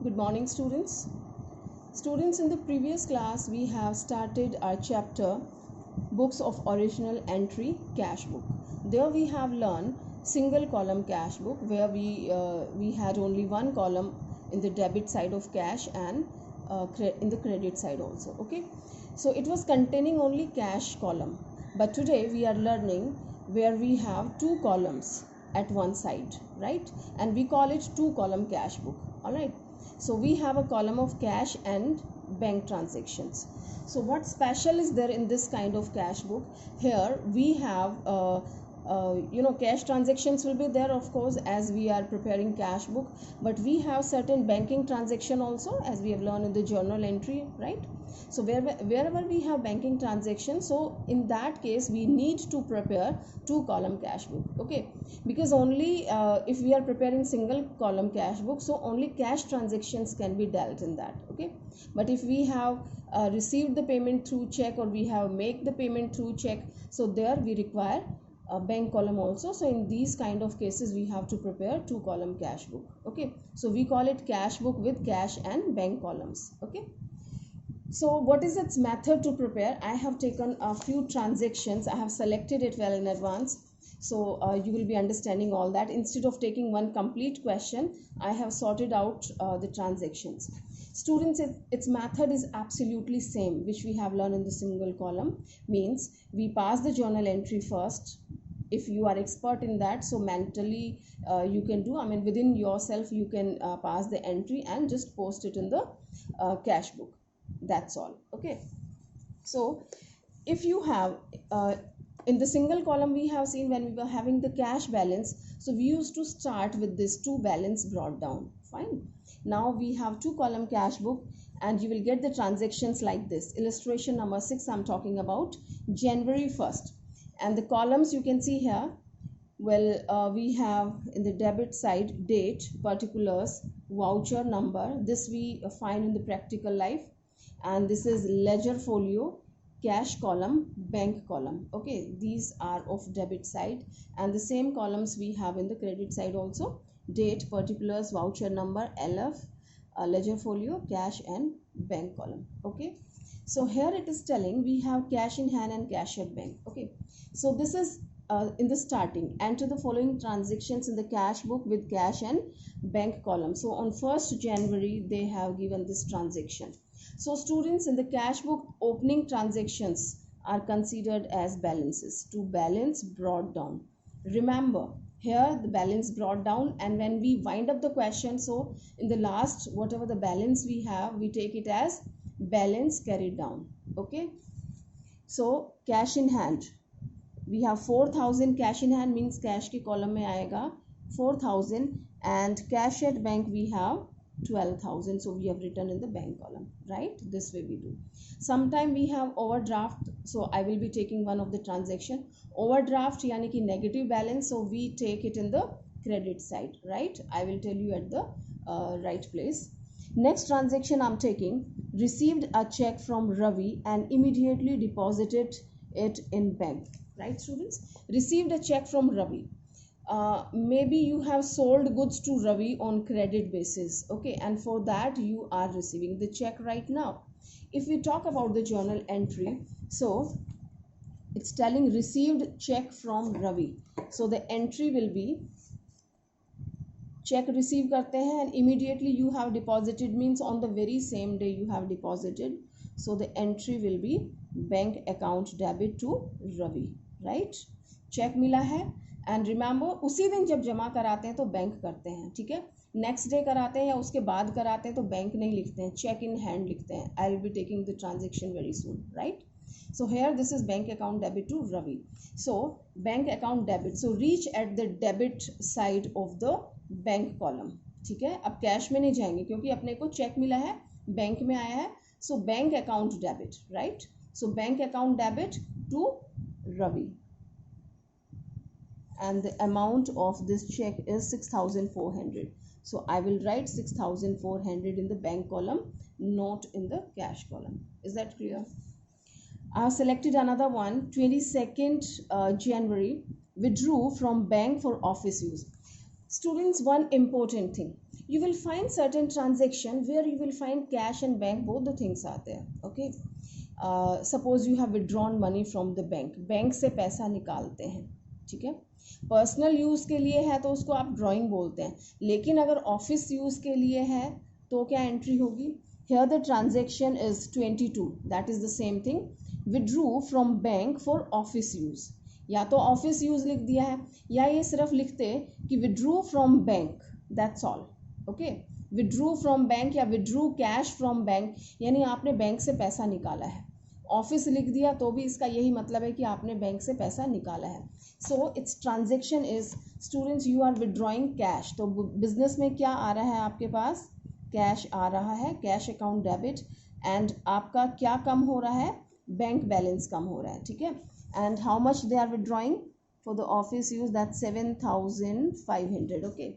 Good morning, students. Students, in the previous class we have started our chapter Books of Original Entry Cash Book. There we have learned single column cash book, where we had only one column in the debit side of cash and in the credit side also. Okay, so it was containing only cash column, but today we are learning where we have two columns at one side, right? And we call it two column cash book. All right, so we have a column of cash and bank transactions. So what special is there in this kind of cash book? Here we have cash transactions will be there, of course, as we are preparing cash book, but we have certain banking transaction also, as we have learned in the journal entry, right? So wherever we have banking transaction, so in that case we need to prepare two column cash book. Okay, because only if we are preparing single column cash book, so only cash transactions can be dealt in that. Okay, but if we have received the payment through check, or we have make the payment through check, so there we require a bank column also. So in these kind of cases we have to prepare two column cash book. Okay, so we call it cash book with cash and bank columns. Okay, so what is its method to prepare? I have taken a few transactions. I have selected it well in advance, so you will be understanding all that. Instead of taking one complete question, I have sorted out the transactions. Students, its method is absolutely same, which we have learned in the single column. Means we pass the journal entry first. If you are expert in that, so mentally you can do, I mean within yourself you can pass the entry and just post it in the cash book. That's all. Okay, so if you have in the single column, we have seen when we were having the cash balance, so we used to start with this two balance brought down. Fine, now we have two column cash book, and you will get the transactions like this. Illustration number 6, I'm talking about January 1st, and the columns you can see here. Well, we have in the debit side date, particulars, voucher number. This we find in the practical life, and this is ledger folio, cash column, bank column. Okay, these are of debit side, and the same columns we have in the credit side also: date, particulars, voucher number, LF, ledger folio, cash and bank column. Okay, so here it is telling we have cash in hand and cash at bank. Okay, so this is in the starting, enter the following transactions in the cash book with cash and bank column. So on 1st January they have given this transaction. So students, in the cash book, opening transactions are considered as balances. To balance brought down. Remember, here the balance brought down, and when we wind up the question, so in the last, whatever the balance we have, we take it as balance carried down. Okay, so cash in hand, we have 4,000 cash in hand, means cash की column में आएगा 4,000, and cash at bank we have 12,000, so we have written in the bank column, right? This way we do. Sometime we have overdraft, so I will be taking one of the transaction. Overdraft यानी कि negative balance, so we take it in the credit side, right? I will tell you at the right place. Next transaction I'm taking: received a check from Ravi and immediately deposited it in bank. Right, students? Received a check from Ravi. Maybe you have sold goods to Ravi on credit basis. Okay, and for that you are receiving the check right now. If we talk about the journal entry, so it's telling received check from Ravi. So the entry will be check receive करते हैं and immediately you have deposited, means on the very same day you have deposited. So the entry will be bank account debit to Ravi, right? Cheque मिला है, and remember उसी दिन जब जमा कराते हैं तो बैंक करते हैं, ठीक है? नेक्स्ट डे कराते हैं या उसके बाद कराते हैं तो बैंक नहीं लिखते हैं, चेक इन हैंड लिखते हैं. I will be taking the transaction very soon, right? So here this is bank account debit to Ravi. So bank account debit, so reach at the debit side of the bank column. ठीक है, अब cash में नहीं जाएंगे क्योंकि अपने को check मिला है, बैंक में आया है. So bank account debit, right? So bank account debit to Ravi, and the amount of this check is 6,400. So I will write 6,400 in the bank column, not in the cash column. Is that clear? I have selected another one. 22nd January, withdrew from bank for office use. Students, one important thing: you will find certain transaction where you will find cash and bank, both the things are there. Okay, suppose you have withdrawn money from the bank से पैसा निकालते हैं, ठीक है. Personal use के लिए है तो उसको आप ड्राइंग बोलते हैं, लेकिन अगर ऑफिस यूज़ के लिए है तो क्या एंट्री होगी. Here the transaction is 22, that is the same thing. Withdrew from bank for office use. या तो ऑफिस यूज लिख दिया है, या ये सिर्फ लिखते कि withdrew from bank, that's all. Okay, withdrew from bank या withdrew cash from bank, यानी आपने बैंक से पैसा निकाला है. ऑफिस लिख दिया तो भी इसका यही मतलब है कि आपने बैंक से पैसा निकाला है. So it's transaction is, students you are withdrawing cash. तो बिजनेस में क्या आ रहा है आपके पास, कैश आ रहा है, कैश अकाउंट डेबिट. एंड आपका क्या कम हो रहा है, बैंक बैलेंस कम हो रहा है, ठीक है. And how much they are withdrawing for the office use, that 7,500. Okay,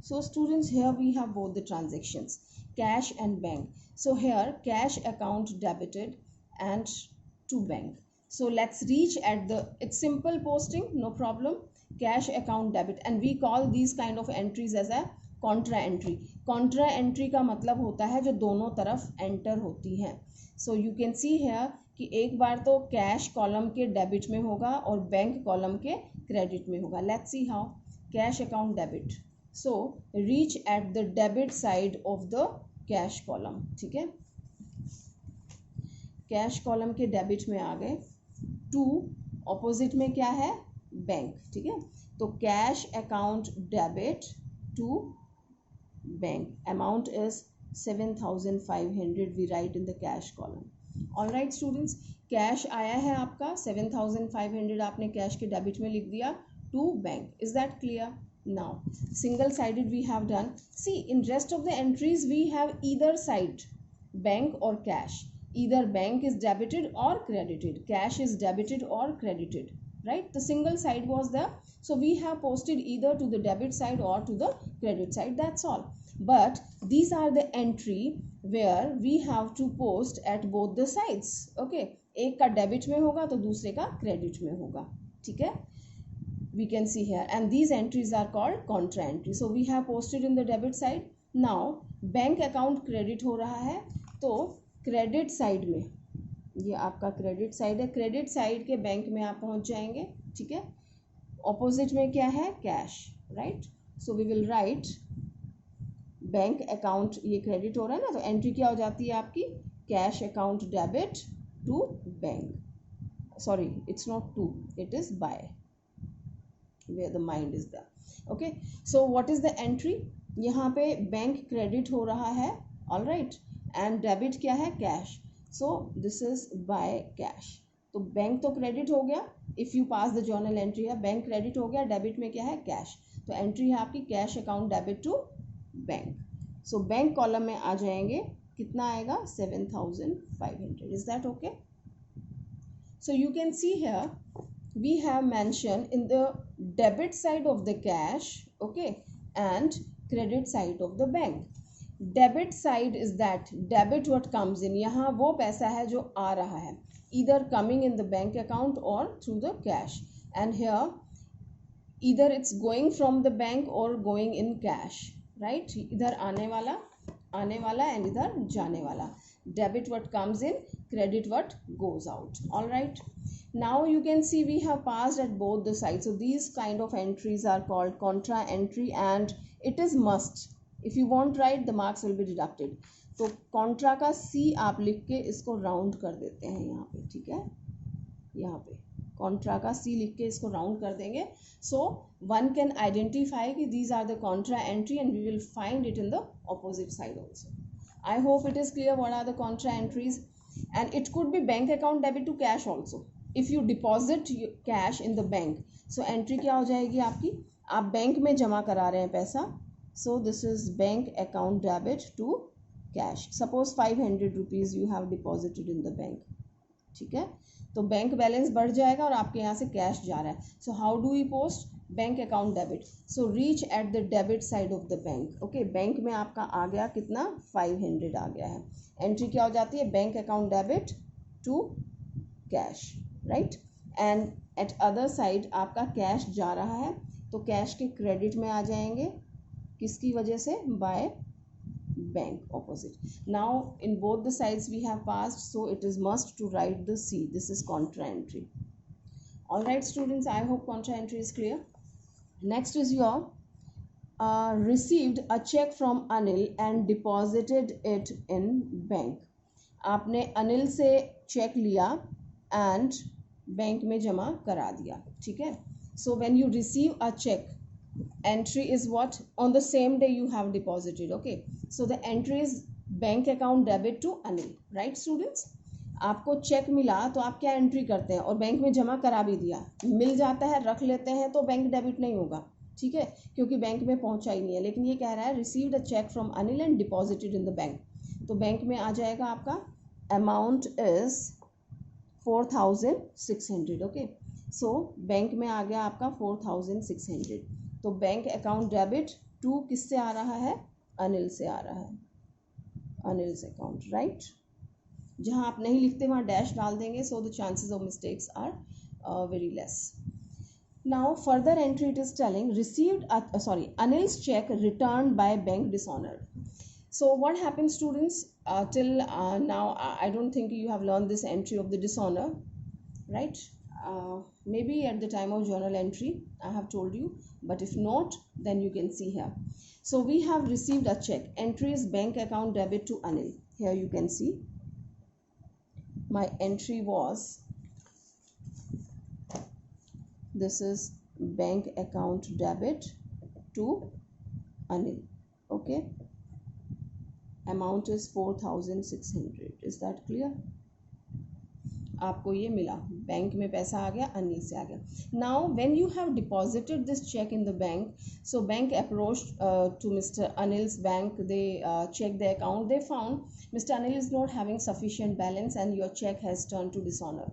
so students, here we have both the transactions, cash and bank. So here cash account debited and to bank. So let's reach at the, it's simple posting, no problem, cash account debit, and we call these kind of entries as a contra entry. Contra entry का मतलब होता है जो दोनों तरफ enter होती हैं. So you can see here कि एक बार तो कैश कॉलम के डेबिट में होगा और बैंक कॉलम के क्रेडिट में होगा. Let's see how. Cash account debit. So reach at the debit side of the cash column, ठीक है. कैश कॉलम के डेबिट में आ गए. टू ऑपोजिट में क्या है, बैंक, ठीक है. तो cash account debit to bank, amount is 7,500. We write in the cash column. All right students, cash आया है आपका 7,500, आपने कैश के डेबिट में लिख दिया to bank. Is that clear? Now single sided we have done. See, in rest of the entries we have either side, bank or cash. Either bank is debited or credited, cash is debited or credited, right? The single side was there, so we have posted either to the debit side or to the credit side, that's all. But these are the entry where we have to post at both the sides. Okay, एक का debit में होगा तो दूसरे का credit में होगा, ठीक है. We can see here, and these entries are called contra entry. So we have posted in the debit side. Now bank account credit हो रहा है, तो क्रेडिट साइड में, ये आपका क्रेडिट साइड है, क्रेडिट साइड के बैंक में आप पहुंच जाएंगे, ठीक है. ऑपोजिट में क्या है, cash, right. So we will write bank account, ये क्रेडिट हो रहा है ना, तो एंट्री क्या हो जाती है आपकी, cash account debit to bank. Sorry, it's not to, it is by, where the mind is there. Okay, so what is the entry, यहाँ पे बैंक क्रेडिट हो रहा है, all right, and डेबिट क्या है, cash. so this is by cash. तो bank तो credit हो गया, if you pass the journal entry है, बैंक क्रेडिट हो गया, डेबिट में क्या है, कैश. तो एंट्री है आपकी cash account debit to bank. So bank column में आ जाएंगे, कितना आएगा, 7,500. Is that okay? So you can see here we have mentioned in the debit side of the cash, okay, and credit side of the bank. Debit side is that debit what comes in, यहाँ वो पैसा है जो आ रहा है, either coming in the bank account or through the cash, and here either it's going from the bank or going in cash, right? इधर आने वाला and इधर जाने वाला. Debit what comes in, credit what goes out. All right, now you can see we have passed at both the sides. So these kind of entries are called contra entry, and it is must, if you won't write the marks will be deducted. तो contra का C आप लिख के इसको round कर देते हैं यहाँ पे, ठीक है. यहाँ पे contra का C लिख के इसको राउंड कर देंगे. So one can identify कि these are the contra entry, and we will find it in the opposite side also. I hope it is clear what are the contra entries, and it could be bank account debit to cash also. If you deposit cash in the bank, so entry क्या हो जाएगी आपकी, आप bank में जमा करा रहे हैं पैसा, so this is bank account debit to cash. Suppose 500 rupees you have deposited in the bank, ठीक है. तो बैंक बैलेंस बढ़ जाएगा और आपके यहाँ से कैश जा रहा है. So how do we post, bank account debit. So reach at the debit side of the bank. Okay, bank में आपका आ गया कितना, 500 आ गया है. एंट्री क्या हो जाती है, bank account debit to cash, right. And at other side आपका कैश जा रहा है, तो कैश के क्रेडिट में आ जाएंगे, किसकी वजह से, by bank opposite. Now in both the sides we have passed, so it is must to write the C. This is contra entry. All right students, I hope contra entry is clear. Next is your received a check from Anil and deposited it in bank. आपने अनिल से check लिया and bank में जमा करा दिया, ठीक है. So when you receive a cheque, entry is what, on the same day you have deposited. Okay, so the entry is bank account debit to Anil, right students. आपको check मिला तो आप क्या एंट्री करते हैं, और बैंक में जमा करा भी दिया, मिल जाता है रख लेते हैं तो बैंक डेबिट नहीं होगा, ठीक है, क्योंकि बैंक में पहुंचा ही नहीं है. लेकिन ये कह रहा है received a cheque from Anil and deposited in the bank, तो बैंक में आ जाएगा आपका amount is 4600. Okay, so bank में आ गया आपका 4600. तो बैंक अकाउंट डेबिट टू किससे आ रहा है, अनिल से आ रहा है, अनिल्स अकाउंट, राइट. जहां आप नहीं लिखते वहां डैश डाल देंगे, so the chances of mistakes are very less. Now further entry it is telling received Anil's check returned by bank dishonored. So what happened students, till now I don't think you have learned this entry of the dishonor, right? Maybe at the time of journal entry I have told you, but if not then you can see here. So we have received a check, entry is bank account debit to Anil. Here you can see my entry was, this is bank account debit to Anil. Okay, amount is 4600. is that clear? आपको ये मिला, bank में पैसा आ गया, अनिल से आ गया. Now when you have deposited this cheque in the bank, so bank approached to mister Anil's bank, they check the account, they found mister Anil is not having sufficient balance and your cheque has turn to dishonour.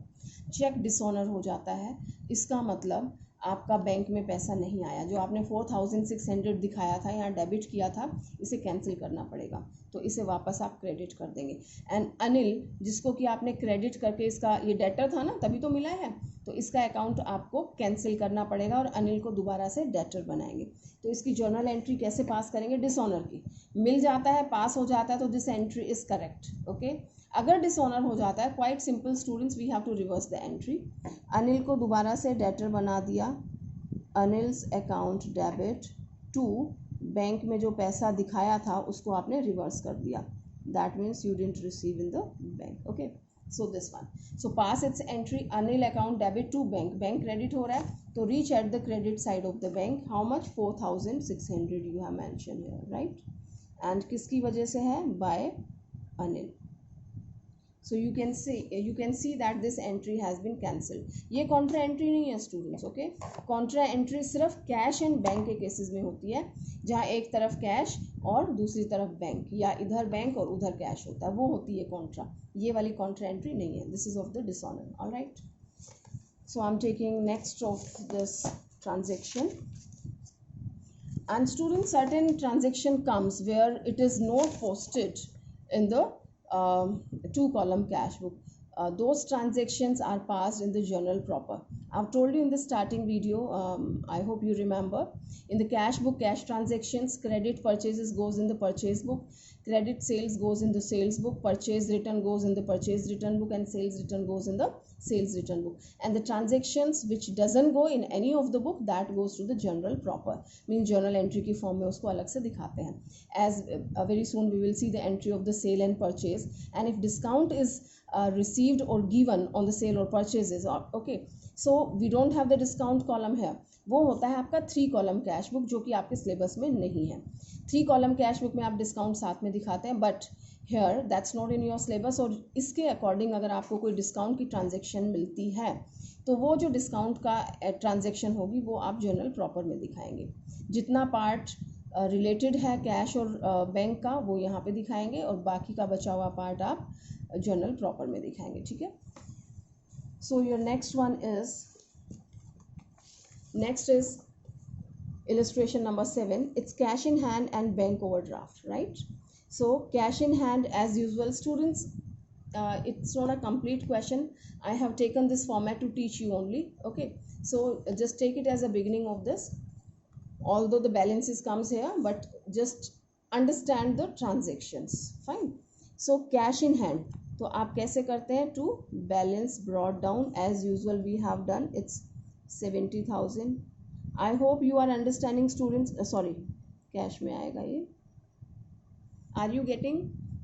Cheque dishonour हो जाता है, इसका मतलब आपका bank में पैसा नहीं आया, जो आपने 4600 दिखाया था, यहाँ डेबिट किया था, इसे कैंसिल करना पड़ेगा, तो इसे वापस आप क्रेडिट कर देंगे. एंड अनिल जिसको कि आपने क्रेडिट करके, इसका ये डेटर था ना, तभी तो मिला है, तो इसका अकाउंट आपको कैंसिल करना पड़ेगा और अनिल को दोबारा से डेटर बनाएंगे. तो इसकी जर्नल एंट्री कैसे पास करेंगे, डिसऑनर की. मिल जाता है, पास हो जाता है, तो this entry is correct. Okay, अगर डिसऑनर हो जाता है, quite simple students, we have to reverse the entry. Anil को दोबारा से डेटर बना दिया, Anil's account debit to, bank में जो पैसा दिखाया था उसको आपने रिवर्स कर दिया, that means you didn't receive in the bank. Okay, so this one, so pass its entry, Anil account debit to bank, bank credit हो रहा है, तो reach at the credit side of the bank, how much, 4600 you have mention here, right. And किसकी वजह से है, by Anil. So you can see that this entry has been cancelled. ये contra entry नहीं है students. okay, contra entry सिर्फ cash and bank के cases में होती है, जहाँ एक तरफ कैश और दूसरी तरफ बैंक, या इधर बैंक और उधर कैश होता है, वो होती है contra. ये वाली contra entry नहीं है. This is of the dishonor. all right, so I'm taking next of this transaction. And students, certain transaction comes where it is not posted in the 2-column cash book. Those transactions are passed in the journal proper. I've told you in the starting video, I hope you remember, in the cash book, cash transactions, credit purchases goes in the purchase book, credit sales goes in the sales book, purchase return goes in the purchase return book, and sales return goes in the sales return book. And the transactions which doesn't go in any of the book, that goes to the journal proper, means journal entry की form में उसको अलग से दिखाते हैं. As very soon we will see the entry of the sale and purchase, and if discount is received or given on the sale or purchases, okay, so we don't have the discount column here. वो होता है आपका 3-column cash book, जो कि आपके syllabus में नहीं है. 3-column कैश बुक में आप डिस्काउंट साथ में दिखाते हैं, but here that's not in your syllabus. और इसके अकॉर्डिंग अगर आपको कोई डिस्काउंट की ट्रांजेक्शन मिलती है, तो वो जो डिस्काउंट का ट्रांजेक्शन होगी वो आप जर्नल प्रॉपर में दिखाएंगे. जितना पार्ट रिलेटेड है कैश और बैंक का, वो यहाँ पे दिखाएंगे, और बाकी का बचा हुआ पार्ट आप जर्नल प्रॉपर में दिखाएंगे. ठीक है, so your next is illustration number 7. It's cash in hand and bank overdraft, right? So cash in hand, as usual students, it's not a complete question. I have taken this format to teach you only. Okay, so just take it as a beginning of this. although the balances comes here, but just understand the transactions. Fine. So cash in hand, तो आप कैसे करते हैं? To balance brought down, as usual we have done, it's 70,000. I hope you are understanding students. Sorry, cash में आएगा ये. Are you getting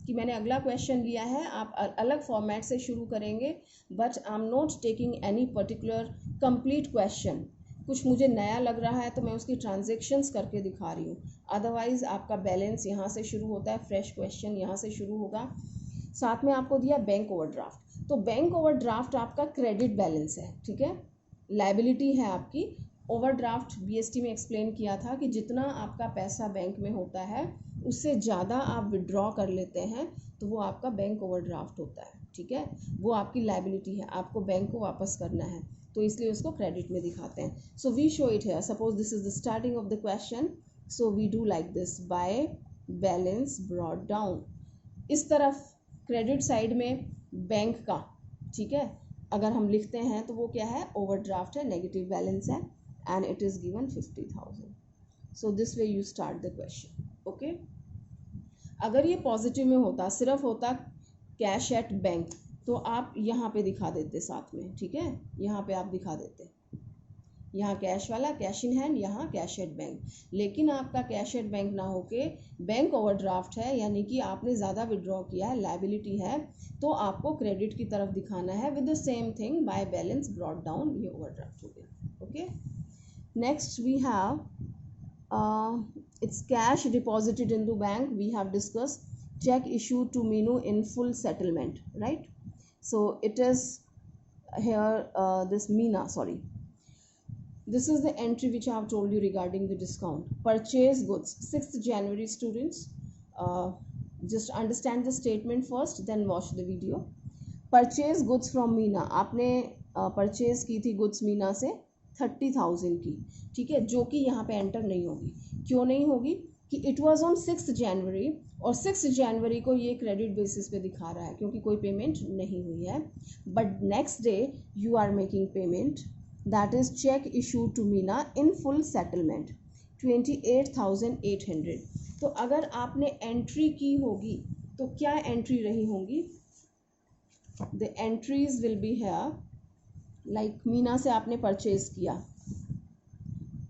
कि मैंने अगला क्वेश्चन लिया है, आप अलग फॉर्मेट से शुरू करेंगे, but I am not taking any particular complete question. कुछ मुझे नया लग रहा है तो मैं उसकी ट्रांजेक्शन्स करके दिखा रही हूँ. अदरवाइज आपका बैलेंस यहाँ से शुरू होता है, फ्रेश क्वेश्चन यहाँ से शुरू होगा. साथ में आपको दिया बैंक ओवरड्राफ्ट. तो बैंक ओवरड्राफ्ट आपका क्रेडिट बैलेंस है, ठीक है, लायबिलिटी है आपकी. ओवरड्राफ्ट बीएसटी में एक्सप्लेन किया था कि जितना आपका पैसा बैंक में होता है उससे ज़्यादा आप विड्रॉ कर लेते हैं तो वो आपका बैंक ओवरड्राफ्ट होता है, ठीक है. वो आपकी लायबिलिटी है, आपको बैंक को वापस करना है, तो इसलिए उसको क्रेडिट में दिखाते हैं. So we show it here. Suppose this is the starting of the question, so we do like this, by balance brought down. इस तरफ क्रेडिट साइड में बैंक का, ठीक है, अगर हम लिखते हैं तो वो क्या है? ओवरड्राफ्ट है, नेगेटिव बैलेंस है, and it is given 50,000. So this way you start the question. Okay. अगर ये पॉजिटिव में होता, सिर्फ होता कैश एट बैंक, तो आप यहाँ पे दिखा देते साथ में, ठीक है, यहाँ पे आप दिखा देते, यहाँ कैश वाला, कैश इन हैंड, यहाँ कैश एट बैंक. लेकिन आपका कैश एट बैंक ना होके बैंक ओवरड्राफ्ट है, यानी कि आपने ज़्यादा विड्रॉ किया है, लायबिलिटी है, तो आपको क्रेडिट की तरफ दिखाना है with the same thing, by balance brought down, ये ओवरड्राफ्ट हो गया. Okay. Next we have it's cash deposited into bank. We have discussed check issued to Minu in full settlement, right? So it is here this Meena, sorry, this is the entry which I have told you regarding the discount. Purchase goods 6th January, students. Just understand the statement first, then watch the video. Purchase goods from Meena. आपने purchase की थी goods Meena से 30,000 की, ठीक है, जो कि यहाँ पे एंटर नहीं होगी. क्यों नहीं होगी? कि इट वाज ऑन 6 जनवरी, और 6 जनवरी को ये क्रेडिट बेसिस पे दिखा रहा है क्योंकि कोई पेमेंट नहीं हुई है. But next day you are making payment, that is cheque issue to Meena in full settlement 28,800. तो अगर आपने एंट्री की होगी तो क्या एंट्री रही होंगी? The entries will be here, like Meena से आपने परचेज किया,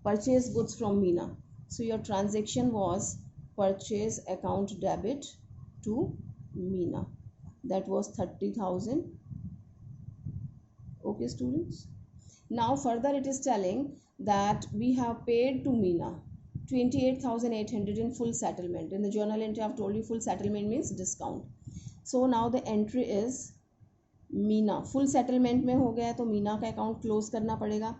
purchase goods from Meena. So your transaction was purchase account debit to Meena. That was 30,000. Okay, students. Now further it is telling that we have paid to Meena 28,800 in full settlement. In the journal entry I have told you full settlement means discount. So now the entry is Meena. Full settlement में हो गया तो मीना का account close करना पड़ेगा,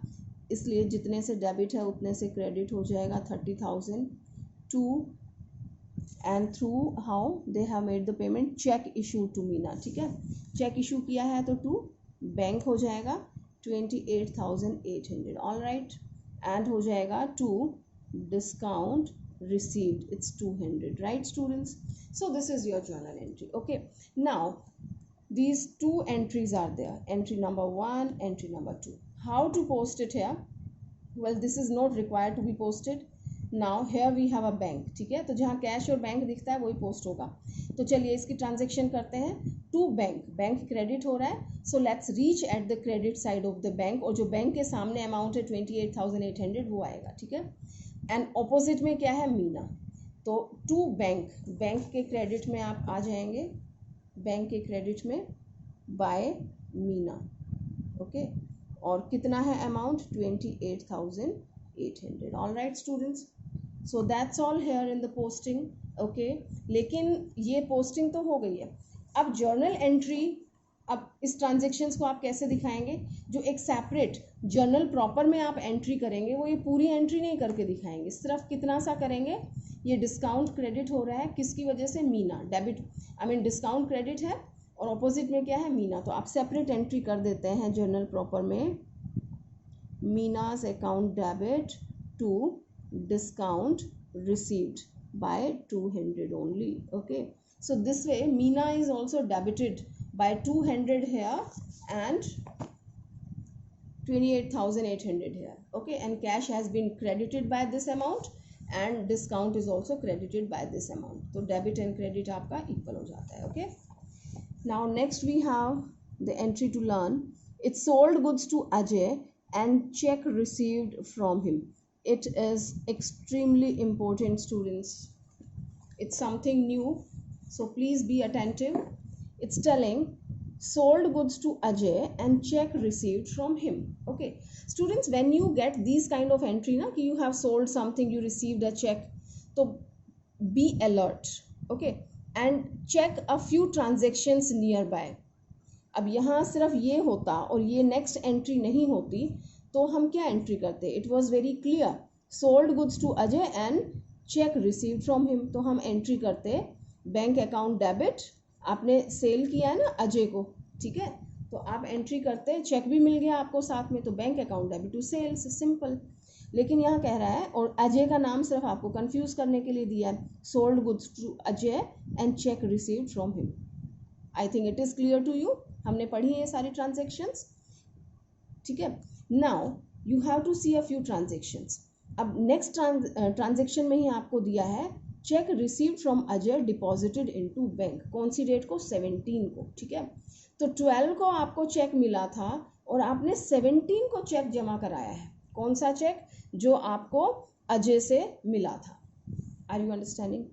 इसलिए जितने से डेबिट है उतने से क्रेडिट हो जाएगा 30,000 to, and through how they have made the payment, cheque issue to Meena, ठीक है, चेक इशू किया है तो टू बैंक हो जाएगा 28,800. All right. एंड हो जाएगा to discount received, it's 200, right students. So this is your journal entry. Okay. Now these two entries are there, entry number 1, entry number 2. How to post it here? Well, this is not required to be posted. Now here we have a bank, ठीक है, तो जहाँ cash और bank दिखता है वही post होगा. तो चलिए इसकी ट्रांजेक्शन करते हैं. टू बैंक, बैंक क्रेडिट हो रहा है, so let's reach at the credit side of the bank, और जो बैंक के सामने अमाउंट है 28,800 वो आएगा, ठीक है. एंड ऑपोजिट में क्या है? मीना. तो टू बैंक, बैंक के क्रेडिट में आप आ जाएंगे, बैंक के क्रेडिट में बाय मीना. ओके. और कितना है amount? 28,800. All right students. So that's all here in the posting. Okay. लेकिन ये पोस्टिंग तो हो गई है. अब जर्नल एंट्री, अब इस ट्रांजेक्शन्स को आप कैसे दिखाएंगे? जो एक सेपरेट जर्नल प्रॉपर में आप एंट्री करेंगे वो ये पूरी एंट्री नहीं करके दिखाएंगे, सिर्फ कितना सा करेंगे, ये डिस्काउंट क्रेडिट हो रहा है किसकी वजह से? Meena. Debit I mean discount credit है और ऑपोजिट में क्या है? मीना. तो आप सेपरेट एंट्री कर देते हैं जर्नल प्रॉपर में, Meena's account debit to discount received by 200 only. Okay. So this way Meena is also debited by 200 here and 28,800 here. Okay, and cash has been credited by this amount and discount is also credited by this amount. तो debit and credit आपका equal हो जाता है. Okay, now next we have the entry to learn. It sold goods to Ajay and check received from him. It is extremely important, students. It's something new, so please be attentive. It's telling sold goods to Ajay and check received from him. Okay, students, when you get these kind of entry na ki you have sold something, you received a check, so be alert. Okay, and check a few transactions nearby. अब यहाँ सिर्फ ये होता और ये next entry नहीं होती तो हम क्या एंट्री करते? It was very clear, sold goods to Ajay and cheque received from him, तो हम एंट्री करते बैंक अकाउंट डेबिट, आपने सेल किया है ना अजय को, ठीक है, तो आप एंट्री करते, चेक भी मिल गया आपको साथ में, तो bank account debit to sales, simple. लेकिन यहाँ कह रहा है, और अजय का नाम सिर्फ आपको कंफ्यूज करने के लिए दिया है, sold goods to Ajay and cheque received from him. I think it is clear to you. हमने पढ़ी है ये सारी ट्रांजेक्शन्स, ठीक है. Now you have to see a few transactions. अब नेक्स्ट ट्रांजेक्शन में ही आपको दिया है cheque received from Ajay deposited into bank. कौन सी डेट को? 17 को, ठीक है. तो 12 को आपको चेक मिला था और आपने 17 को चेक जमा कराया है. कौन सा चेक? जो आपको अजय से मिला था. Are you understanding?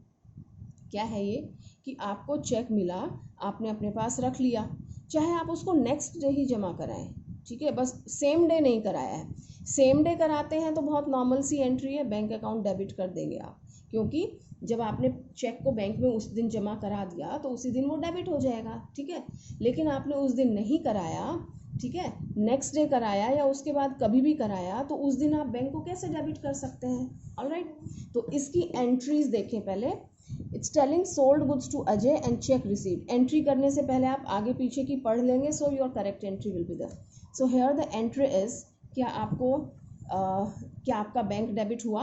क्या है ये कि आपको चेक मिला, आपने अपने पास रख लिया, चाहे आप उसको नेक्स्ट डे ही जमा कराएं, ठीक है, बस सेम डे नहीं कराया है. सेम डे कराते हैं तो बहुत नॉर्मल सी एंट्री है, बैंक अकाउंट डेबिट कर देंगे आप, क्योंकि जब आपने चेक को बैंक में उस दिन जमा करा दिया तो उसी दिन वो डेबिट हो जाएगा, ठीक है. लेकिन आपने उस दिन नहीं कराया, ठीक है, नेक्स्ट डे कराया या उसके बाद कभी भी कराया, तो उस दिन आप बैंक को कैसे डेबिट कर सकते हैं? ऑलराइट, तो इसकी एंट्रीज देखें पहले. It's telling sold goods to Ajay and cheque received. Entry करने से पहले आप आगे पीछे की पढ़ लेंगे, so your correct entry will be there. So here the entry is, क्या आपको क्या आपका बैंक डेबिट हुआ?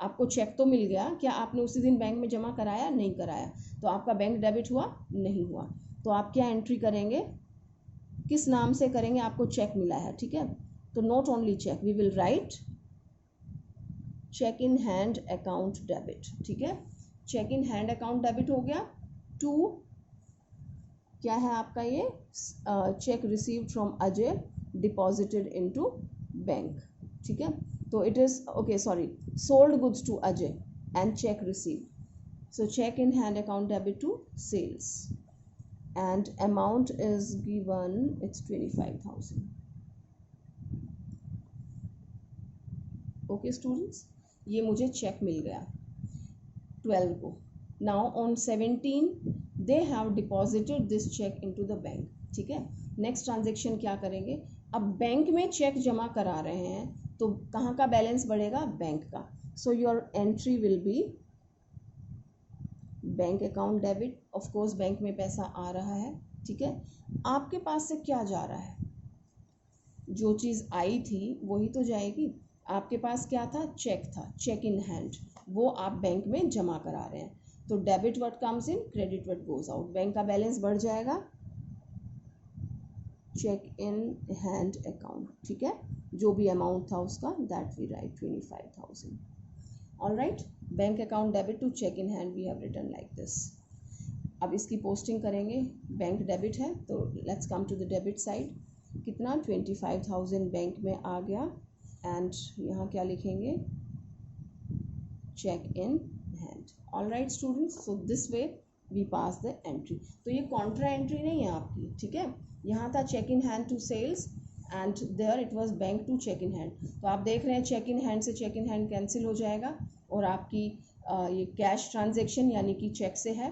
आपको चेक तो मिल गया, क्या आपने उसी दिन बैंक में जमा कराया? नहीं कराया, तो आपका बैंक डेबिट हुआ? नहीं हुआ. तो आप क्या एंट्री करेंगे? किस नाम से करेंगे? आपको चेक मिला है, ठीक है, तो not only cheque, we will write cheque in hand account debit, ठीक है. Cheque in hand account debit हो गया. टू क्या है आपका? ये cheque received from Ajay deposited into bank, ठीक है. तो it is okay, sorry, sold goods to Ajay and cheque received. So cheque in hand account debit to sales and amount is given, it's 25,000. okay students, ये मुझे check मिल गया 12 को. now on 17 they have deposited this check into the bank, ठीक है. Next transaction क्या करेंगे? अब bank में चेक जमा करा रहे हैं तो कहाँ का बैलेंस बढ़ेगा? बैंक का. सो your entry will be bank account debit. Of course bank में पैसा आ रहा है, ठीक है. आपके पास से क्या जा रहा है? जो चीज़ आई थी वही तो जाएगी. आपके पास क्या था? चेक था, चेक इन हैंड, वो आप बैंक में जमा करा रहे हैं. तो debit what comes in, credit what goes out. Bank का बैलेंस बढ़ जाएगा, चेक इन हैंड अकाउंट, ठीक है, जो भी अमाउंट था उसका, that we write 25,000. All right, bank account debit to cheque in hand we have written like this. अब इसकी पोस्टिंग करेंगे. बैंक डेबिट है तो let's come to the debit side. कितना? 25,000 बैंक में आ गया. एंड यहाँ क्या लिखेंगे? Cheque in hand. All right students, so this way we pass the entry. तो ये कॉन्ट्रा एंट्री नहीं है आपकी, ठीक है. यहाँ था cheque in hand to sales and there it was bank to cheque in hand. तो आप देख रहे हैं चेक इन हैंड से चेक इन हैंड कैंसिल हो जाएगा और आपकी ये कैश ट्रांजेक्शन यानी कि चेक से है.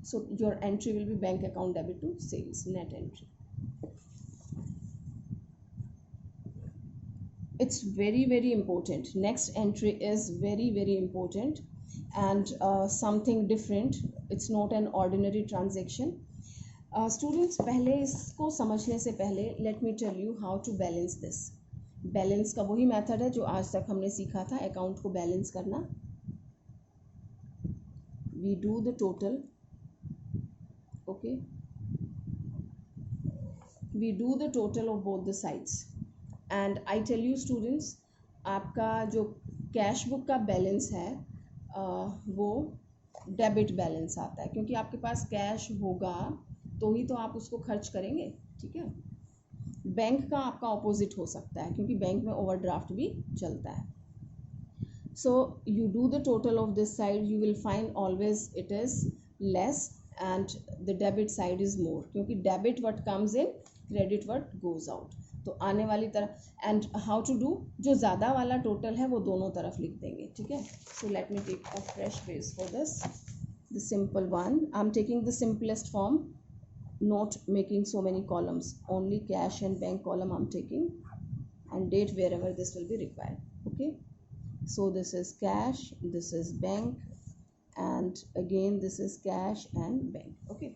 So your entry will be bank account debit to sales, net entry. It's very very important. Next entry is very very important and something different. It's not an ordinary transaction. Students, पहले इसको समझने से पहले let me tell you how to balance this. Balance का वही method है जो आज तक हमने सीखा था, अकाउंट को बैलेंस करना. We do the total, okay, we do the total of both the sides. And I tell you students, आपका जो कैश बुक का बैलेंस है वो डेबिट बैलेंस आता है, क्योंकि आपके पास कैश होगा तो ही तो आप उसको खर्च करेंगे, ठीक है। बैंक का आपका ऑपोजिट हो सकता है, क्योंकि बैंक में ओवरड्राफ्ट भी चलता है. So you do the total of this side, you will find always it is less and the debit side is more, क्योंकि debit what comes in, credit what goes out. तो आने वाली तरफ, and how to do, जो ज़्यादा वाला total है वो दोनों तरफ लिख देंगे, ठीक है. So let me take a fresh page for this, the simple one. I'm taking the simplest form, not making so many columns, only cash and bank column I'm taking, and date wherever this will be required, okay. So this is cash, this is bank, and again this is cash and bank, okay.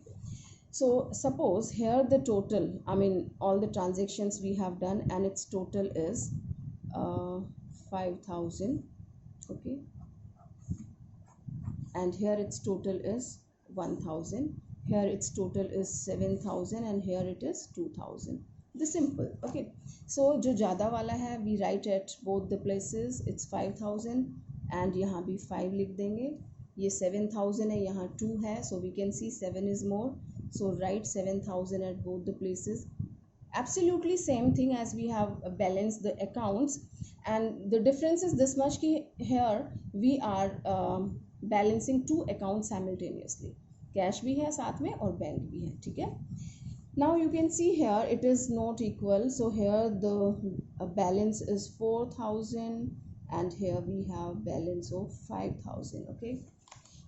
So suppose here the total, I mean all the transactions we have done and its total is 5,000, okay, and here its total is 1,000, here its total is 7,000, and here it is 2,000. The simple, okay. So जो ज़्यादा वाला है we write at both the places, it's 5,000, and यहाँ भी 5 लिख देंगे. ये 7,000 है, यहाँ 2 है, so we can see 7 is more, so write 7,000 at both the places. Absolutely same thing as we have balanced the accounts, and the difference is this much कि here we are balancing 2 accounts simultaneously. Cash भी है साथ में और bank भी है, ठीक है. Now you can see here it is not equal, so here the balance is 4,000 and here we have balance of 5,000, okay.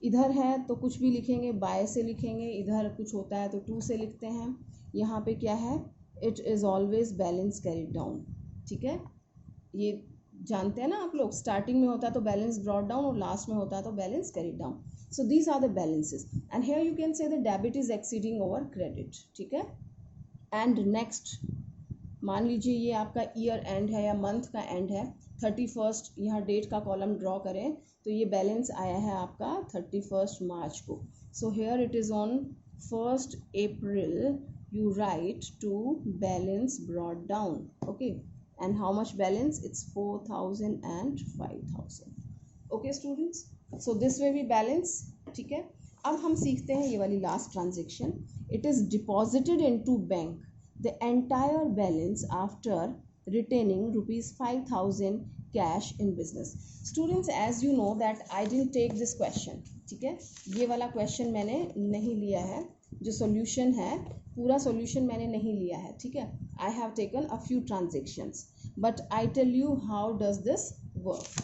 इधर है तो कुछ भी लिखेंगे, बाय से लिखेंगे, इधर कुछ होता है तो टू से लिखते हैं. यहाँ पे क्या है, it is always balance carried down, ठीक है. ये जानते हैं ना आप लोग, स्टार्टिंग में होता है तो बैलेंस ब्रॉट डाउन और लास्ट में होता है तो balance carried down. So these are the balances, and here you can say the debit is exceeding over credit, ठीक है. And next, मान लीजिए ये आपका ईयर एंड है या मंथ का एंड है, 31st, यहाँ डेट का कॉलम ड्रॉ करें तो ये बैलेंस आया है आपका 31st मार्च को. So here it is on 1st April, you write to balance brought down, okay, and how much balance, it's 4,000 and 5,000, okay students. So this way we balance, ठीक है. अब हम सीखते हैं ये वाली last transaction. It is deposited into bank the entire balance after retaining ₹5,000 cash in business. Students, as you know that I didn't take this question, ठीक है. ये वाला क्वेश्चन मैंने नहीं लिया है, जो सॉल्यूशन है पूरा सॉल्यूशन मैंने नहीं लिया है, ठीक है. I have taken a few transactions, but I tell you how does this work.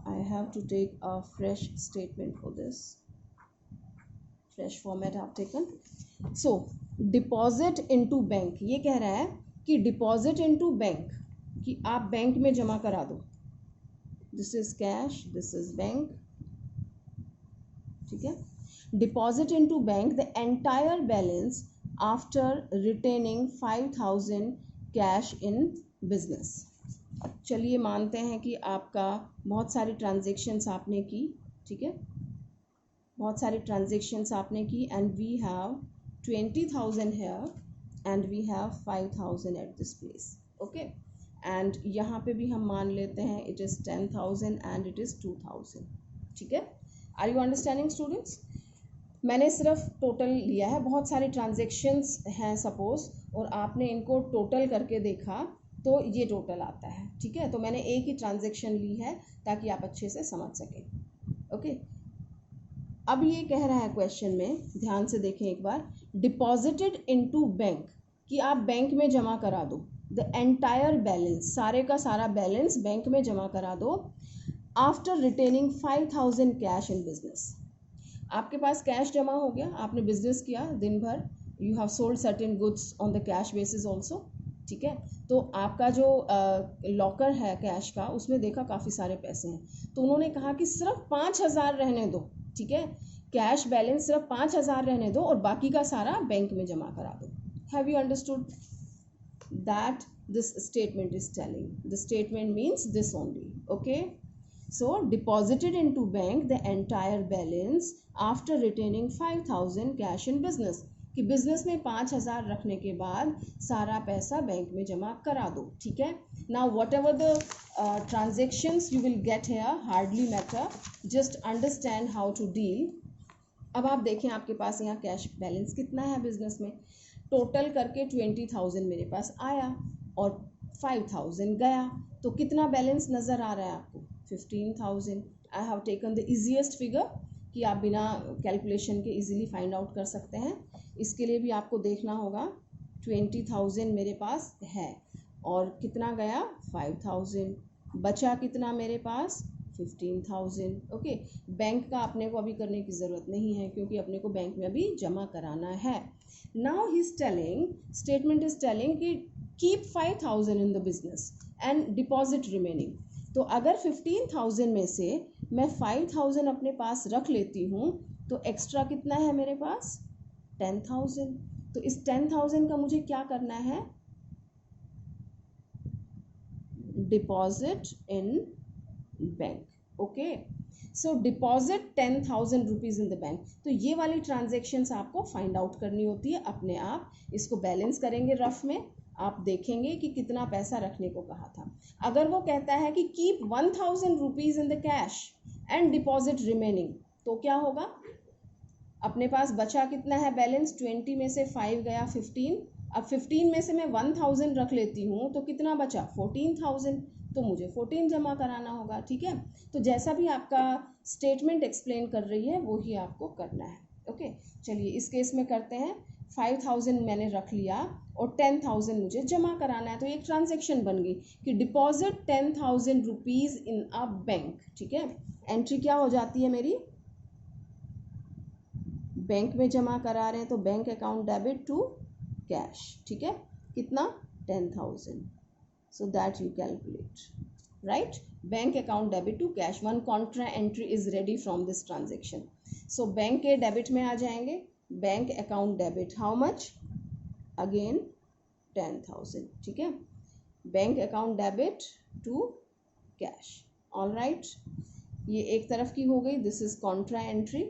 I have to take a fresh statement for this. Fresh format I have taken. So deposit into bank, ये कह रहा है कि deposit into bank, कि आप bank में जमा करा दो. This is cash, this is bank, ठीक है. Deposit into bank the entire balance after retaining 5,000 cash in business. चलिए मानते हैं कि आपका बहुत सारी ट्रांजेक्शन्स आपने की, ठीक है, बहुत सारी ट्रांजेक्शन्स आपने की, and we have 20,000 here and we have 5,000 at this place, okay. And यहाँ पे भी हम मान लेते हैं it is 10,000 and it is 2,000, ठीक है. Are you understanding students? मैंने सिर्फ टोटल लिया है, बहुत सारी ट्रांजेक्शन्स हैं सपोज, और आपने इनको टोटल करके देखा तो ये टोटल आता है, ठीक है. तो मैंने एक ही ट्रांजेक्शन ली है ताकि आप अच्छे से समझ सकें, ओके. अब ये कह रहा है क्वेश्चन में, ध्यान से देखें एक बार, डिपॉजिटेड इनटू बैंक, कि आप बैंक में जमा करा दो द एंटायर बैलेंस, सारे का सारा बैलेंस बैंक में जमा करा दो after retaining 5,000 cash in business. आपके पास कैश जमा हो गया, आपने बिजनेस किया दिन भर, you have sold certain goods on the cash basis also, ठीक है. तो आपका जो लॉकर है कैश का, उसमें देखा काफ़ी सारे पैसे हैं, तो उन्होंने कहा कि सिर्फ 5,000 रहने दो, ठीक है. कैश बैलेंस सिर्फ 5,000 रहने दो और बाकी का सारा बैंक में जमा करा दो. Have you understood that this statement is telling? The statement means this only, okay. So deposited into bank the entire balance after retaining 5,000 cash in business. कि बिजनेस में 5,000 रखने के बाद सारा पैसा बैंक में जमा करा दो, ठीक है। Now whatever the transactions you will get here hardly matter, just understand how to deal. अब आप देखें आपके पास यहाँ कैश बैलेंस कितना है बिजनेस में, टोटल करके 20,000 मेरे पास आया और 5,000 गया, तो कितना बैलेंस नज़र आ रहा है आपको, 15,000। आई have taken the easiest figure कि आप बिना कैलकुलेशन के इजीली फाइंड आउट कर सकते हैं। इसके लिए भी आपको देखना होगा 20,000 मेरे पास है और कितना गया 5,000, बचा कितना मेरे पास 15,000। ओके, बैंक का अपने को अभी करने की ज़रूरत नहीं है क्योंकि अपने को बैंक में अभी जमा कराना है। Now he is telling, statement is telling कि keep 5,000 in the business and deposit remaining. तो अगर 15,000 में से मैं 5,000 अपने पास रख लेती हूँ तो एक्स्ट्रा कितना है मेरे पास 10,000। तो इस 10,000 का मुझे क्या करना है, deposit in bank. Okay, so deposit 10,000 rupees in the bank. तो ये वाली ट्रांजेक्शन्स आपको फाइंड आउट करनी होती है अपने आप। इसको बैलेंस करेंगे रफ में, आप देखेंगे कि कितना पैसा रखने को कहा था। अगर वो कहता है कि keep 1,000 rupees in the cash and deposit remaining, तो क्या होगा, अपने पास बचा कितना है बैलेंस, 20 में से 5 गया 15। अब 15 में से मैं 1,000 रख लेती हूँ तो कितना बचा 14,000, तो मुझे 14 जमा कराना होगा, ठीक है। तो जैसा भी आपका स्टेटमेंट एक्सप्लेन कर रही है वो ही आपको करना है। ओके, चलिए इस केस में करते हैं। 5,000 मैंने रख लिया और 10,000 मुझे जमा कराना है, तो एक ट्रांजेक्शन बन गई कि deposit 10,000 rupees in a bank, ठीक है। एंट्री क्या हो जाती है मेरी, बैंक में जमा करा रहे हैं तो bank account debit to cash, ठीक है। कितना 10,000, so that you calculate, right? Bank account debit to cash, one contra entry is ready from this transaction. So bank के डेबिट में आ जाएंगे, bank account debit how much, again 10,000, ठीक है। Bank account debit to cash, all right. ये एक तरफ की हो गई, this is contra entry.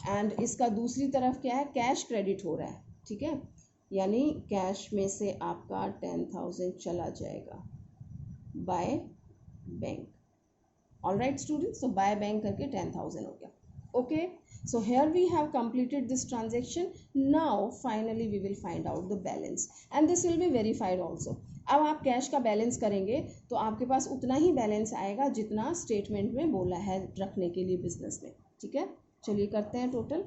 And इसका दूसरी तरफ क्या है, कैश क्रेडिट हो रहा है, ठीक है। यानी कैश में से आपका 10,000 चला जाएगा by bank, all right students. So by bank करके 10,000 हो गया। Okay, so here we have completed this transaction. Now finally we will find out the balance and this will be verified also. अब आप कैश का balance करेंगे तो आपके पास उतना ही बैलेंस आएगा जितना स्टेटमेंट में बोला है रखने के लिए बिजनेस में, ठीक है। चलिए करते हैं total.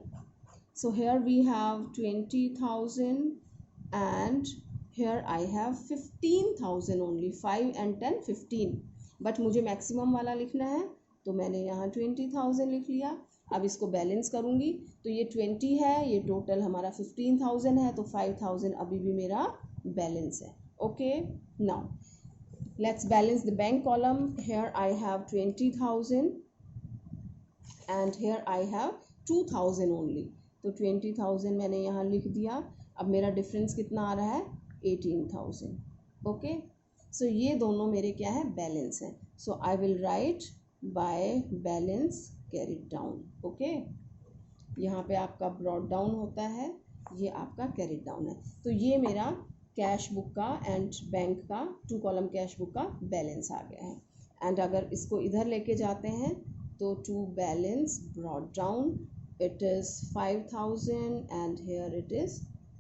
So here we have 20,000 and here I have 15,000 only, 5 and 10 15, but मुझे मैक्सिमम वाला लिखना है तो मैंने यहाँ 20,000 लिख लिया। अब इसको बैलेंस करूँगी तो ये 20 है, ये टोटल हमारा 15,000 है, तो 5,000 अभी भी मेरा बैलेंस है। Okay, now let's balance the bank column. Here I have 20,000 and here I have 2,000 only, तो 20,000 मैंने यहाँ लिख दिया। अब मेरा डिफरेंस कितना आ रहा है 18,000। ओके, सो ये दोनों मेरे क्या है बैलेंस हैं। So I will write by balance carried down. Okay, यहाँ पे आपका ब्रॉड डाउन होता है, ये आपका कैरिड डाउन है। तो ये मेरा कैश बुक का एंड बैंक का 2 कॉलम कैश बुक का बैलेंस आ गया है। एंड अगर इसको इधर लेके जाते हैं तो to balance brought down it is 5,000 and here it is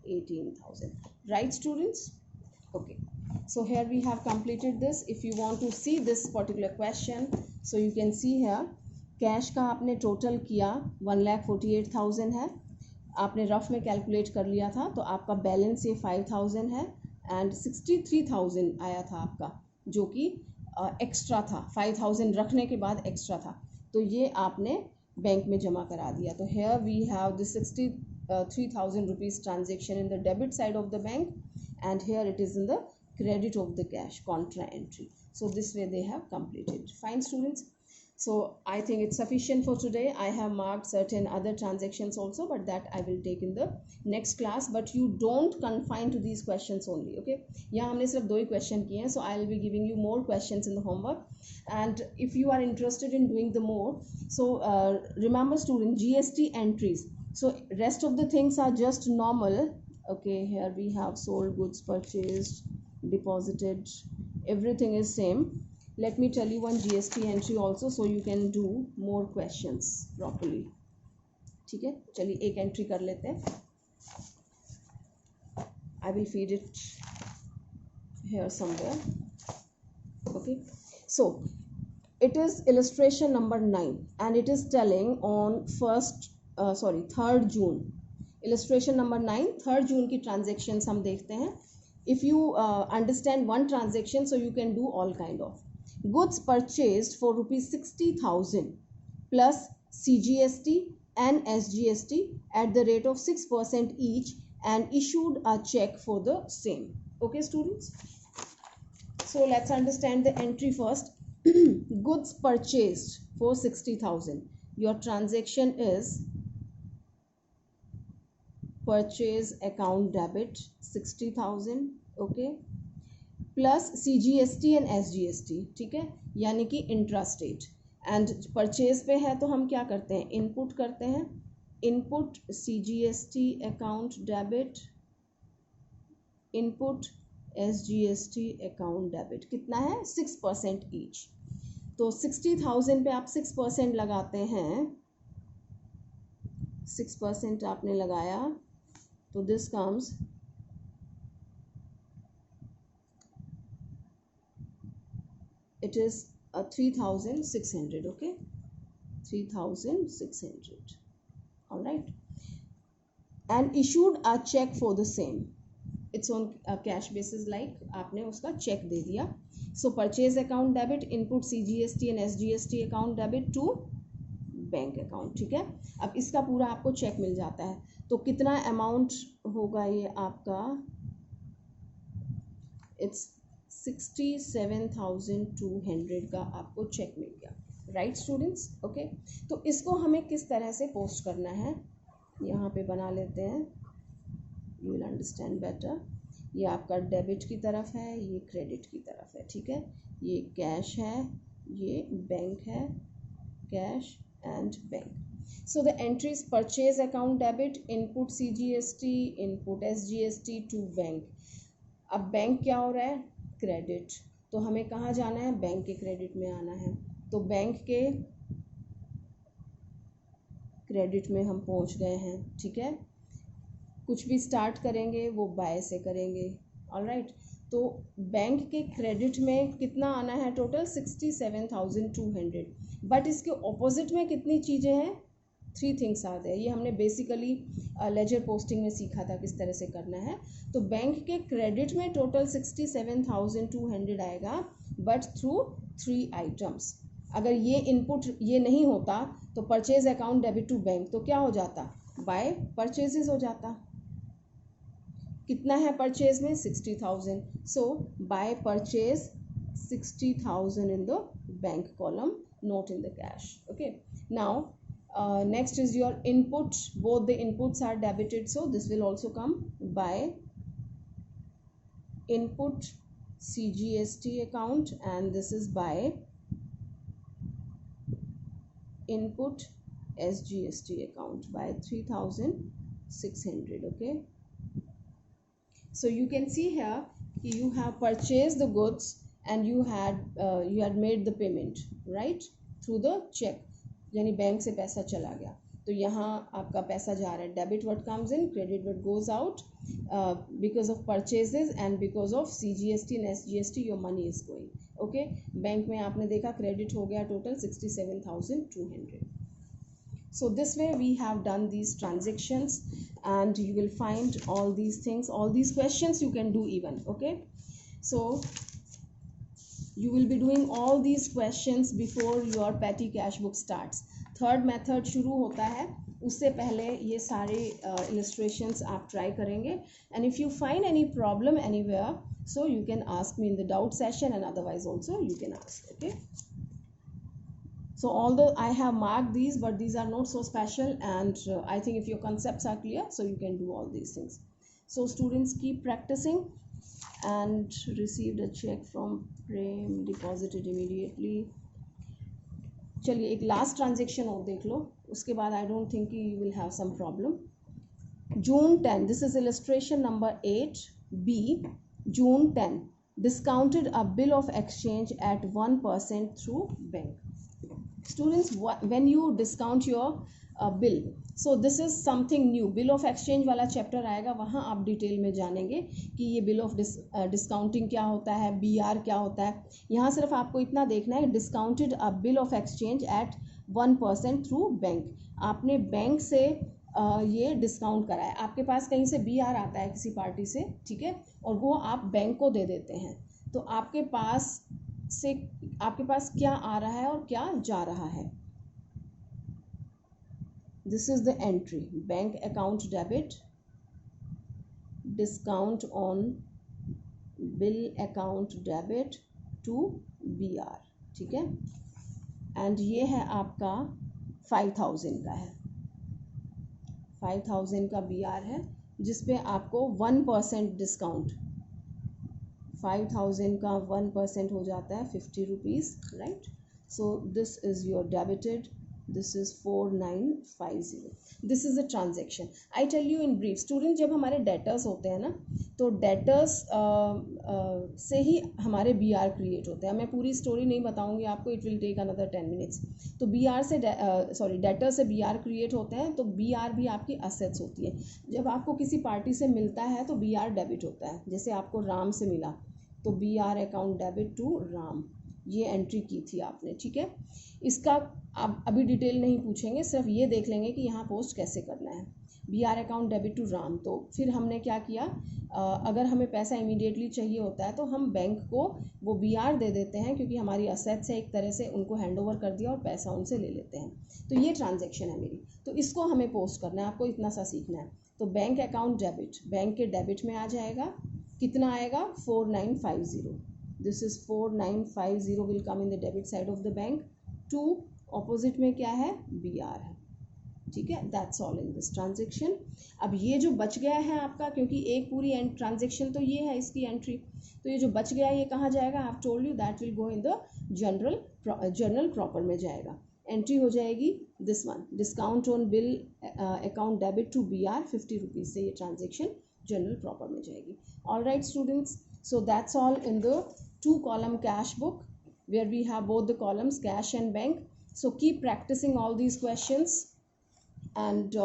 18,000, right students? Okay, so here we have completed this. If you want to see this particular question, so you can see here cash का आपने total किया 1,48,000 है, आपने rough में calculate कर लिया था तो आपका बैलेंस ये 5,000 है एंड 63,000 आया था आपका जो कि एक्स्ट्रा था, 5,000 रखने के बाद एक्स्ट्रा था, तो ये आपने बैंक में जमा करा दिया। तो here we have the 63,000 rupees transaction in the debit side of the bank and here it is in the credit of the cash contra entry. So this way they have completed. Fine students. So I think it's sufficient for today. I have marked certain other transactions also, but that I will take in the next class. But you don't confine to these questions only. Okay, यहाँ हमने सिर्फ 2 ही question किए हैं, so I will be giving you more questions in the homework. And if you are interested in doing the more, so remember student GST entries. So rest of the things are just normal Okay, here we have sold goods, purchased, deposited, everything is same. Let me tell you one GST entry also so you can do more questions properly. ठीक है, चलिए एक entry कर लेते हैं. I will feed it here somewhere. Okay, so it is illustration number 9 and it is telling on 3rd June. Illustration number 9, 3rd June की transactions हम देखते हैं. If you understand one transaction, so you can do all kind of. Goods purchased for rupees 60,000 plus CGST and SGST at the rate of 6% each and issued a check for the same. Okay students, so let's understand the entry first. Goods purchased for 60,000. Your transaction is purchase account debit 60,000. okay, plus CGST and SGST. ठीक है, यानी कि intrastate. And purchase पे है तो हम क्या करते हैं, इनपुट करते हैं. Input CGST account debit, input SGST account debit. कितना है, 6% ईच. तो 60,000 पे आप 6% लगाते हैं. 6% आपने लगाया तो this comes it is 3,600. okay, 3,600. all right, and issued a check for the same. it's on a cash basis, like आपने उसका चेक दे दिया. so purchase account debit, input CGST and SGST account debit to bank account. ठीक है, अब इसका पूरा आपको check मिल जाता है. तो कितना अमाउंट होगा ये आपका, इट्स 67,200 का आपको चेक मिल गया. Right students, okay. तो इसको हमें किस तरह से पोस्ट करना है, यहाँ पे बना लेते हैं, यू विल अंडरस्टैंड बेटर. ये आपका डेबिट की तरफ है, ये क्रेडिट की तरफ है. ठीक है, ये कैश है, ये बैंक है, cash and bank. So the entries purchase account debit, input CGST, input SGST to bank. अब बैंक क्या हो रहा है, क्रेडिट. तो हमें कहाँ जाना है, बैंक के क्रेडिट में आना है. तो बैंक के क्रेडिट में हम पहुँच गए हैं. ठीक है, कुछ भी स्टार्ट करेंगे वो बाय से करेंगे. ऑलराइट, तो बैंक के क्रेडिट में कितना आना है, टोटल 67,200. बट इसके ऑपोजिट में कितनी चीज़ें हैं, 3 थिंग्स आते हैं. ये हमने बेसिकली लेजर पोस्टिंग में सीखा था किस तरह से करना है. तो बैंक के क्रेडिट में टोटल 67,200 आएगा, बट थ्रू 3 आइटम्स. अगर ये इनपुट ये नहीं होता तो purchase account debit to bank, तो क्या हो जाता, बाय परचेजेस हो जाता. कितना है परचेज में, 60,000. So by purchase 60,000 in the bank column, not in the cash. okay, now next is your input. Both the inputs are debited, so this will also come by input CGST account, and this is by input SGST account by 3,600. okay, so you can see here you have purchased the goods and you had made the payment right through the check, यानी bank से पैसा चला गया. तो यहाँ आपका पैसा जा रहा है. Debit what comes in, credit what goes out. Because of purchases and because of CGST and SGST your money is going. Okay, bank में आपने देखा क्रेडिट हो गया total 67,200. So this way we have done these transactions, and you will find all these things, all these questions you can do even. okay, so you will be doing all these questions before your petty cash book starts. Third method शुरू होता है, उससे पहले ये सारे illustrations आप try करेंगे. and if you find any problem anywhere, so you can ask me in the doubt session, and otherwise also you can ask. okay, so although I have marked these, but these are not so special, and I think if your concepts are clear, so you can do all these things. So students, keep practicing. And received a check from Prem, deposited immediately. चलिए एक last transaction और देख लो, उसके बाद I don't think you will have some problem. June 10, this is illustration number 8b. June 10, discounted a bill of exchange at 1% through bank. Students, when you discount your bill, so this is something new. Bill of exchange वाला chapter आएगा, वहाँ आप detail में जानेंगे कि ये bill of discounting क्या होता है, BR क्या होता है. यहाँ सिर्फ आपको इतना देखना है, discounted a bill of exchange at 1% through bank. आपने बैंक से ये डिस्काउंट करा है, आपके पास कहीं से BR आता है किसी पार्टी से, ठीक है, और वो आप बैंक को दे देते हैं. तो आपके पास क्या आ रहा है और क्या जा रहा है. This is the entry, bank account debit, discount on bill account debit to BR, ठीक है. एंड ये है आपका 5000 का है, 5000 का BR है, जिसपे आपको 1% डिस्काउंट, 5000 का 1% हो जाता है 50 rupees, right. So this is your debited. This is 4950. This is the transaction. I tell you in brief. Student, जब हमारे डेटर्स होते हैं ना, तो डेटर्स से ही हमारे BR क्रिएट होते हैं. मैं पूरी स्टोरी नहीं बताऊंगी आपको, it will take another 10 minutes. तो BR से डेटर से BR क्रिएट होते हैं. तो BR भी आपकी असेट्स होती है. जब आपको किसी पार्टी से मिलता है तो BR डेबिट होता है. जैसे आपको राम से मिला तो BR account debit to Ram, ये एंट्री की थी आपने, ठीक है. इसका आप अभी डिटेल नहीं पूछेंगे, सिर्फ ये देख लेंगे कि यहाँ पोस्ट कैसे करना है. BR account debit to Ram. तो फिर हमने क्या किया, अगर हमें पैसा इमीडिएटली चाहिए होता है तो हम बैंक को वो BR दे देते हैं, क्योंकि हमारी असेट्स है, एक तरह से उनको हैंड ओवर कर दिया और पैसा उनसे ले लेते हैं. तो ये ट्रांजेक्शन है मेरी. तो इसको हमें पोस्ट करना है, आपको इतना सा सीखना है. तो बैंक अकाउंट डेबिट, बैंक के डेबिट में आ जाएगा. कितना आएगा, 4950. This is 4950 will come in the debit side of the bank. To opposite में क्या है, BR है, ठीक है. That's all in this transaction. अब ये जो बच गया है आपका, क्योंकि एक पूरी ट्रांजेक्शन तो ये है इसकी एंट्री, तो ये जो बच गया है ये कहाँ जाएगा, I have told you that will go in the journal proper में जाएगा. एंट्री हो जाएगी this one, discount on bill account debit to BR 50 rupees से ये ट्रांजेक्शन जर्नल प्रॉपर में जाएगी. All right students, so that's all in the 2-column cash book, where we have both the columns cash and bank. So keep practicing all these questions and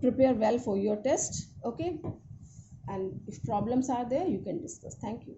prepare well for your test, okay. And if problems are there, you can discuss. Thank you.